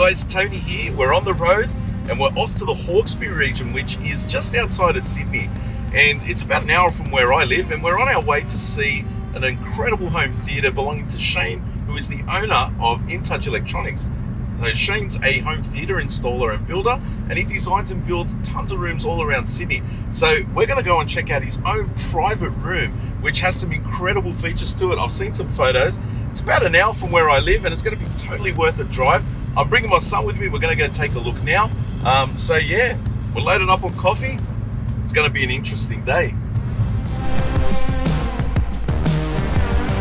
guys, Tony here. We're on the road and we're off to the Hawkesbury region, which is just outside of Sydney. And it's about an hour from where I live, and we're on our way to see an incredible home theatre belonging to Shane, who is the owner of InTouch Electronics. So Shane's a home theatre installer and builder, and he designs and builds tons of rooms all around Sydney. So we're going to go and check out his own private room, which has some incredible features to it. I've seen some photos. It's about an hour from where I live, and it's going to be totally worth a drive. I'm bringing my son with me. We're going to go take a look now. So yeah, we're loaded up on coffee. It's going to be an interesting day.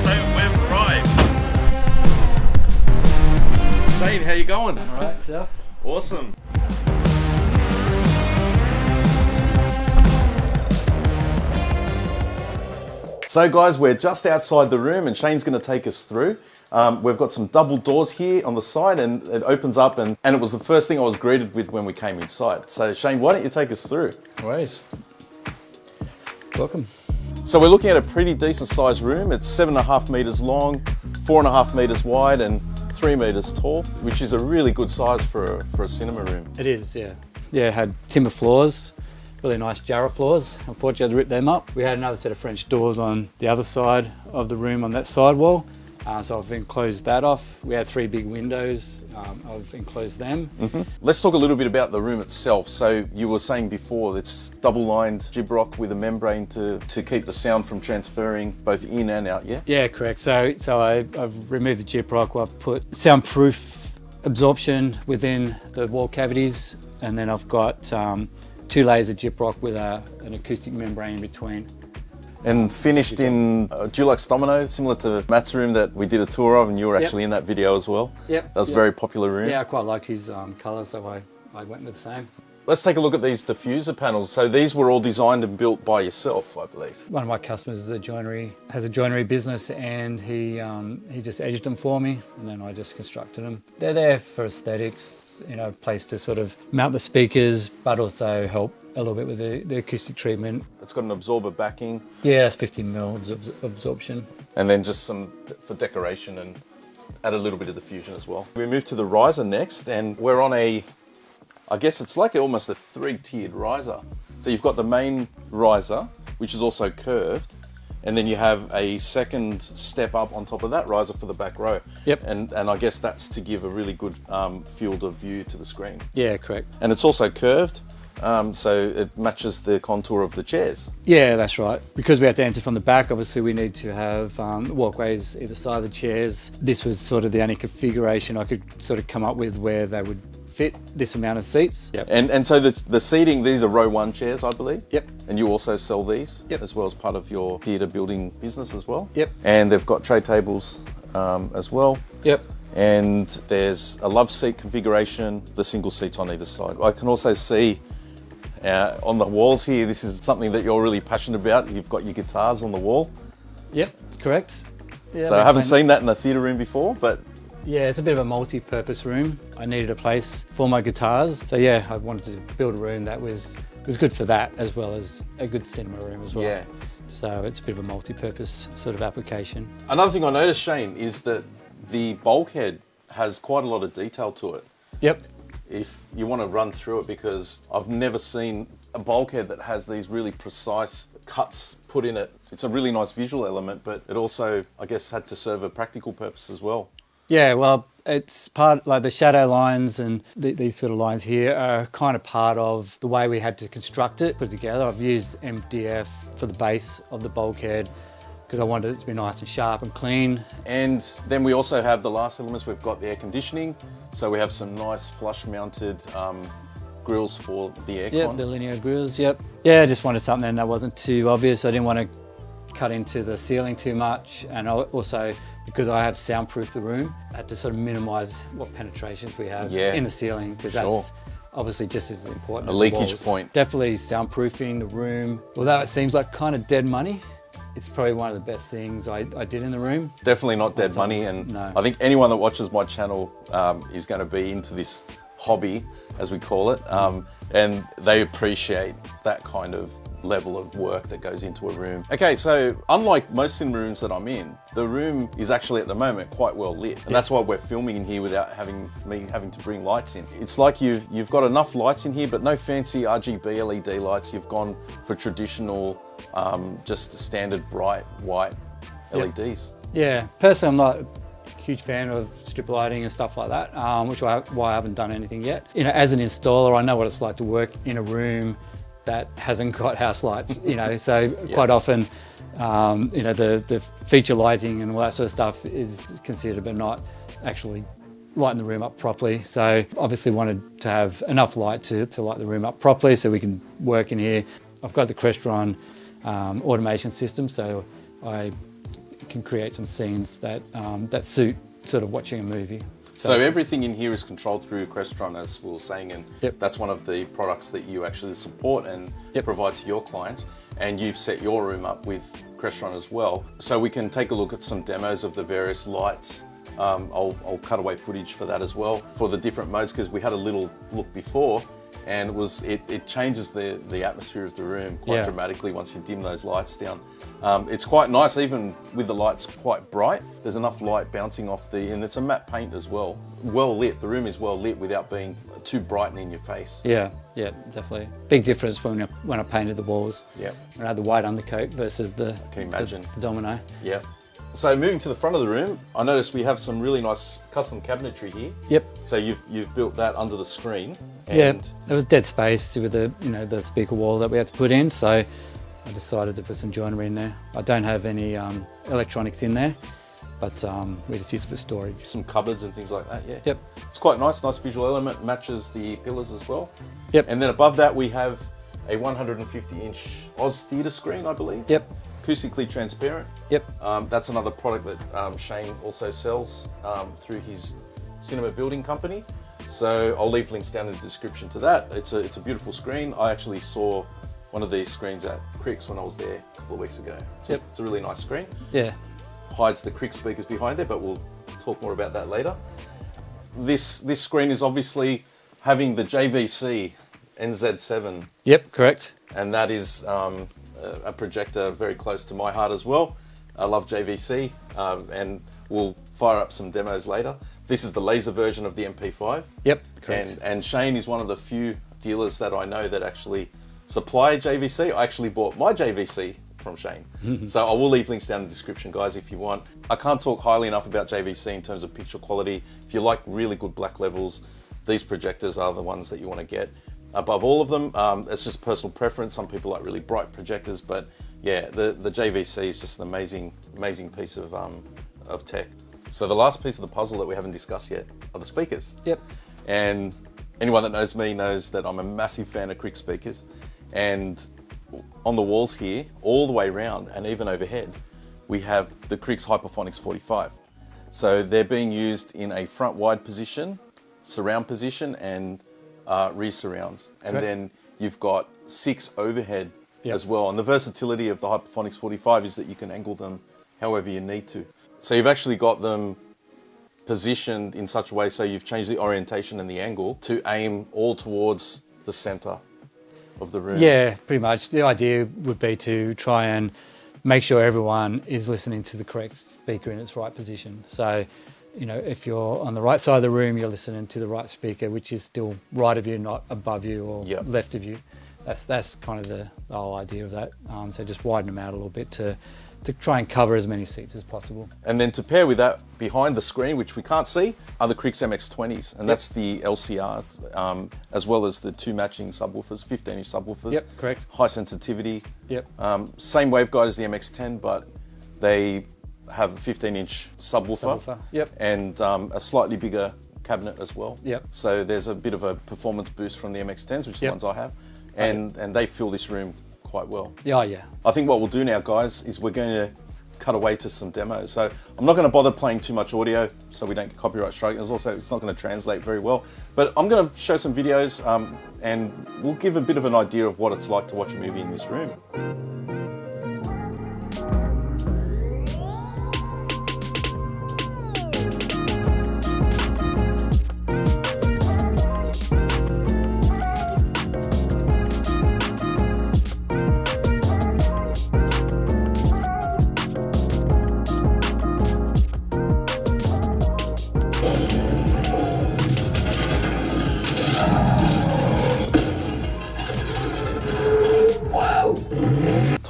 So we've arrived. Shane, how you going? All right, Seth. Awesome. So guys, we're just outside the room and Shane's going to take us through. We've got some double doors here on the side, and it opens up, and it was the first thing I was greeted with when we came inside. So Shane, why don't you take us through? Always. Welcome. So we're looking at a pretty decent sized room. It's 7.5 meters long, 4.5 meters wide, and 3 meters tall, which is a really good size for a cinema room. It is, yeah. Yeah, it had timber floors, really nice Jarrah floors. Unfortunately, I had to rip them up. We had another set of French doors on the other side of the room on that side wall. So I've enclosed that off. We had 3 big windows. I've enclosed them. Let's talk a little bit about the room itself. So you were saying before, it's double-lined gyprock with a membrane to keep the sound from transferring both in and out, yeah? Yeah, correct. So I've removed the gyprock. I've put soundproof absorption within the wall cavities, and then I've got 2 layers of gyprock with an acoustic membrane in between. And finished in Dulux Domino, similar to Matt's room that we did a tour of, and you were actually in that video as well. Yep. That was a very popular room. Yeah, I quite liked his colours, so I went with the same. Let's take a look at these diffuser panels. So these were all designed and built by yourself, I believe. One of my customers has a joinery business, and he just edged them for me, and then I just constructed them. They're there for aesthetics, you know, a place to sort of mount the speakers, but also help a little bit with the acoustic treatment. It's got an absorber backing. Yeah, it's 50mm absorption. And then just some for decoration and add a little bit of diffusion as well. We move to the riser next, and we're on I guess it's like almost a 3-tiered riser. So you've got the main riser, which is also curved, and then you have a second step up on top of that riser for the back row. Yep. And I guess that's to give a really good field of view to the screen. Yeah, correct. And it's also curved. So it matches the contour of the chairs. Yeah, that's right. Because we had to enter from the back, obviously we need to have walkways either side of the chairs. This was sort of the only configuration I could sort of come up with where they would fit this amount of seats. Yep. And so the seating, these are row 1 chairs, I believe. Yep. And you also sell these, yep, as well as part of your theatre building business as well. Yep. And they've got tray tables as well. Yep. And there's a love seat configuration, the single seats on either side. I can also see on the walls here, this is something that you're really passionate about. You've got your guitars on the wall. Yep, correct. Yeah, so I haven't seen that in a theatre room before, but... Yeah, it's a bit of a multi-purpose room. I needed a place for my guitars. So yeah, I wanted to build a room that was good for that, as well as a good cinema room as well. Yeah. So it's a bit of a multi-purpose sort of application. Another thing I noticed, Shane, is that the bulkhead has quite a lot of detail to it. Yep. If you want to run through it, because I've never seen a bulkhead that has these really precise cuts put in it. It's a really nice visual element, but it also, I guess, had to serve a practical purpose as well. Yeah, well, it's part, like the shadow lines and these sort of lines here are kind of part of the way we had to construct it, put it together. I've used MDF for the base of the bulkhead because I wanted it to be nice and sharp and clean. And then we also have the last elements. We've got the air conditioning. So we have some nice flush mounted grills for the aircon. Yep, the linear grills, yep. Yeah, I just wanted something that wasn't too obvious. I didn't want to cut into the ceiling too much, and also because I have soundproofed the room, I had to sort of minimise what penetrations we have in the ceiling, because that's obviously just as important as a leakage walls. point. Definitely soundproofing the room. Although it seems like kind of dead money, it's probably one of the best things I did in the room. Definitely not dead money, and no. I think anyone that watches my channel is going to be into this hobby, as we call it, and they appreciate that kind of level of work that goes into a room. Okay, so unlike most cinema rooms that I'm in, the room is actually at the moment quite well lit. And that's why we're filming in here without me having to bring lights in. It's like you've got enough lights in here, but no fancy RGB LED lights. You've gone for traditional, just standard bright white LEDs. Yeah, personally I'm not a huge fan of strip lighting and stuff like that, which why I haven't done anything yet. You know, as an installer, I know what it's like to work in a room that hasn't got house lights, you know, so quite often, you know, the feature lighting and all that sort of stuff is considered, but not actually lighting the room up properly. So obviously wanted to have enough light to light the room up properly so we can work in here. I've got the Crestron automation system, so I can create some scenes that, that suit sort of watching a movie. So everything in here is controlled through Crestron, as we were saying, and that's one of the products that you actually support and provide to your clients. And you've set your room up with Crestron as well. So we can take a look at some demos of the various lights. I'll cut away footage for that as well, for the different modes, because we had a little look before, and it changes the atmosphere of the room quite dramatically once you dim those lights down. It's quite nice, even with the lights quite bright. There's enough light bouncing off and it's a matte paint as well. Well lit, the room is well lit without being too bright and in your face. Yeah, definitely. Big difference when I painted the walls. Yeah. When I had the white undercoat versus the domino. Yeah. So moving to the front of the room, I noticed we have some really nice custom cabinetry here. Yep. So you've built that under the screen. And there was dead space with the speaker wall that we had to put in, so I decided to put some joinery in there. I don't have any electronics in there, but we just use it for storage. Some cupboards and things like that, yeah. Yep. It's quite nice visual element, matches the pillars as well. Yep. And then above that we have a 150-inch Oz Theatre screen, I believe. Yep. Acoustically transparent. Yep. That's another product that Shane also sells through his cinema building company. So I'll leave links down in the description to that. It's a beautiful screen. I actually saw one of these screens at KRIX when I was there a couple of weeks ago. It's a really nice screen. Yeah. Hides the KRIX speakers behind there, but we'll talk more about that later. This screen is obviously having the JVC NZ7. Yep, correct. And that is a projector very close to my heart as well. I love JVC, and we'll fire up some demos later. This is the laser version of the MP5. Yep, correct. And Shane is one of the few dealers that I know that actually supply JVC. I actually bought my JVC from Shane. So I will leave links down in the description, guys, if you want. I can't talk highly enough about JVC in terms of picture quality. If you like really good black levels, these projectors are the ones that you want to get. Above all of them, it's just personal preference. Some people like really bright projectors, but yeah, the JVC is just an amazing piece of tech. So the last piece of the puzzle that we haven't discussed yet are the speakers. Yep. And anyone that knows me knows that I'm a massive fan of KRIX speakers. And on the walls here, all the way around and even overhead, we have the KRIX Hyperphonics 45. So they're being used in a front wide position, surround position, and rear surrounds. And then you've got 6 overhead as well. And the versatility of the Hyperphonics 45 is that you can angle them however you need to. So you've actually got them positioned in such a way so you've changed the orientation and the angle to aim all towards the center of the room. Yeah, pretty much. The idea would be to try and make sure everyone is listening to the correct speaker in its right position. So, you know, if you're on the right side of the room, you're listening to the right speaker, which is still right of you, not above you or left of you. That's kind of the whole idea of that. So just widen them out a little bit to try and cover as many seats as possible. And then to pair with that, behind the screen, which we can't see, are the KRIX MX-20s, and that's the LCR, as well as the 2 matching subwoofers, 15-inch subwoofers. Yep, correct. High sensitivity. Yep. Same waveguide as the MX-10, but they have a 15-inch subwoofer. Yep. And a slightly bigger cabinet as well. Yep. So there's a bit of a performance boost from the MX-10s, which are the ones I have, and they fill this room quite well. Yeah. I think what we'll do now, guys, is we're going to cut away to some demos. So I'm not going to bother playing too much audio so we don't get copyright strike. It's not going to translate very well. But I'm going to show some videos and we'll give a bit of an idea of what it's like to watch a movie in this room.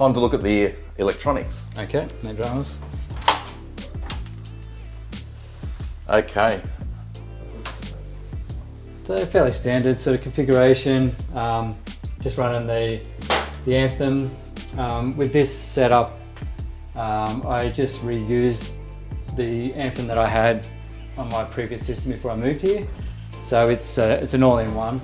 time to look at the electronics. Okay, no dramas. Okay. So fairly standard sort of configuration. Just running the Anthem. With this setup, I just reused the Anthem that I had on my previous system before I moved here. So it's an all-in-one,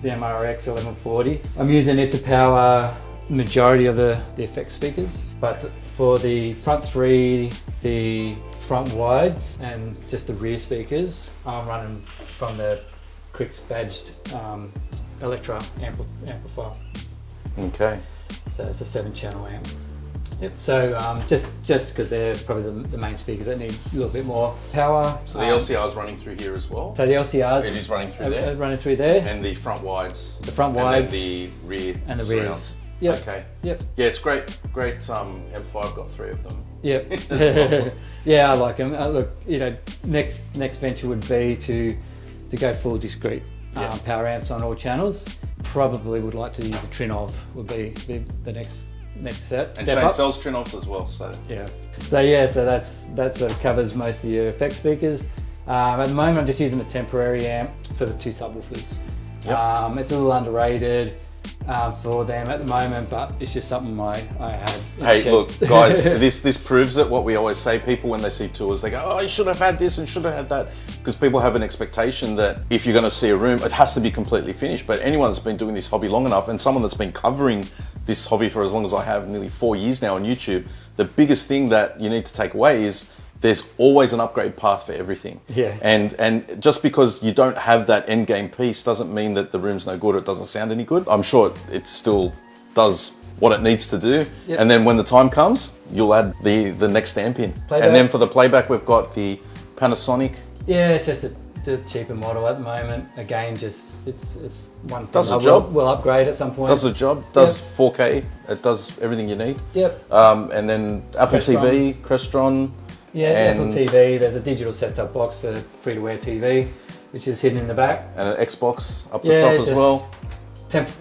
the MRX-1140. I'm using it to power the majority of the effects speakers, but for the front three, the front wides, and just the rear speakers, I'm running from the KRIX badged Electra amplifier. Okay. So it's a 7-channel amp. Yep. So just because they're probably the main speakers that need a little bit more power. So the LCR is running through here as well. So the LCRs. It is running through there. Running through there. And the front wides. The front wides. And then the rear and the surrounds. rears. Yep. Okay. Yep. Yeah, it's great amplifier. I've got 3 of them. Yep. Well. Yeah, I like them. Look, you know, next venture would be to go full discrete power amps on all channels. Probably would like to use the Trinov. Would be the next set. And Shane sells Trinovs as well, so yeah. So that sort of covers most of your effect speakers. At the moment, I'm just using the temporary amp for the 2 subwoofers. Yep. It's a little underrated for them at the moment, but it's just something I had. Hey, look, guys, this proves it. What we always say, people when they see tours, they go, "Oh, you should have had this and should have had that," because people have an expectation that if you're going to see a room, it has to be completely finished. But anyone that's been doing this hobby long enough, and someone that's been covering this hobby for as long as I have, nearly 4 years now on YouTube, the biggest thing that you need to take away is there's always an upgrade path for everything. Yeah. And just because you don't have that end game piece doesn't mean that the room's no good or it doesn't sound any good. I'm sure it still does what it needs to do. Yep. And then when the time comes, you'll add the next amp in. Playback. And then for the playback, we've got the Panasonic. Yeah, it's just the cheaper model at the moment. Again, just it's one thing. Does the job. We'll upgrade at some point. Does the job. Does 4K. It does everything you need. Yep. And then Apple Crestron. TV, Crestron. Yeah, Apple TV. There's a digital set-top box for free-to-air TV, which is hidden in the back. And an Xbox up the top as well.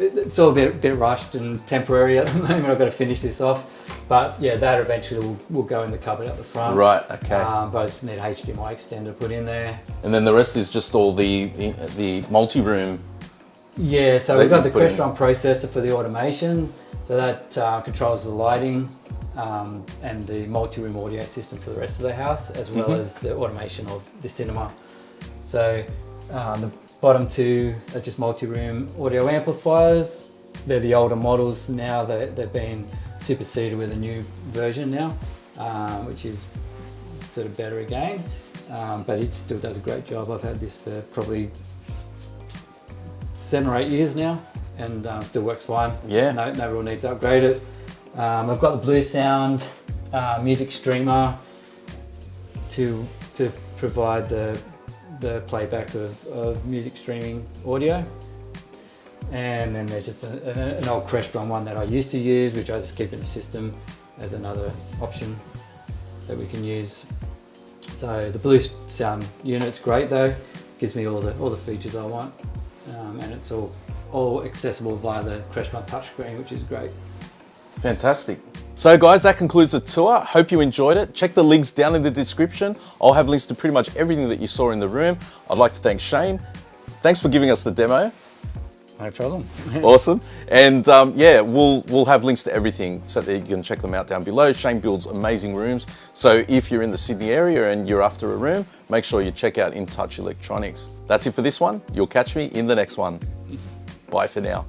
It's all a bit rushed and temporary at the moment. I've got to finish this off, but yeah, that eventually will go in the cupboard at the front. Right. Okay. But I just need HDMI extender put in there. And then the rest is just all the multi-room. Yeah. So we've got the Crestron processor for the automation, so that controls the lighting. And the multi-room audio system for the rest of the house, as well as the automation of the cinema. So the bottom 2 are just multi-room audio amplifiers. They're the older models now. They've been superseded with a new version now, which is sort of better again. But it still does a great job. I've had this for probably 7 or 8 years now, and still works fine. Yeah. No real need to upgrade it. I've got the Blue Sound music streamer to provide the playback of music streaming audio, and then there's just an old Crestron one that I used to use, which I just keep in the system as another option that we can use. So the Blue Sound unit's great though, gives me all the features I want, and it's all accessible via the Crestron touchscreen, which is great. Fantastic. So guys, that concludes the tour. Hope you enjoyed it. Check the links down in the description. I'll have links to pretty much everything that you saw in the room. I'd like to thank Shane. Thanks for giving us the demo. No problem. Awesome. And yeah, we'll have links to everything so that you can check them out down below. Shane builds amazing rooms. So if you're in the Sydney area and you're after a room, make sure you check out In Touch Electronics. That's it for this one. You'll catch me in the next one. Bye for now.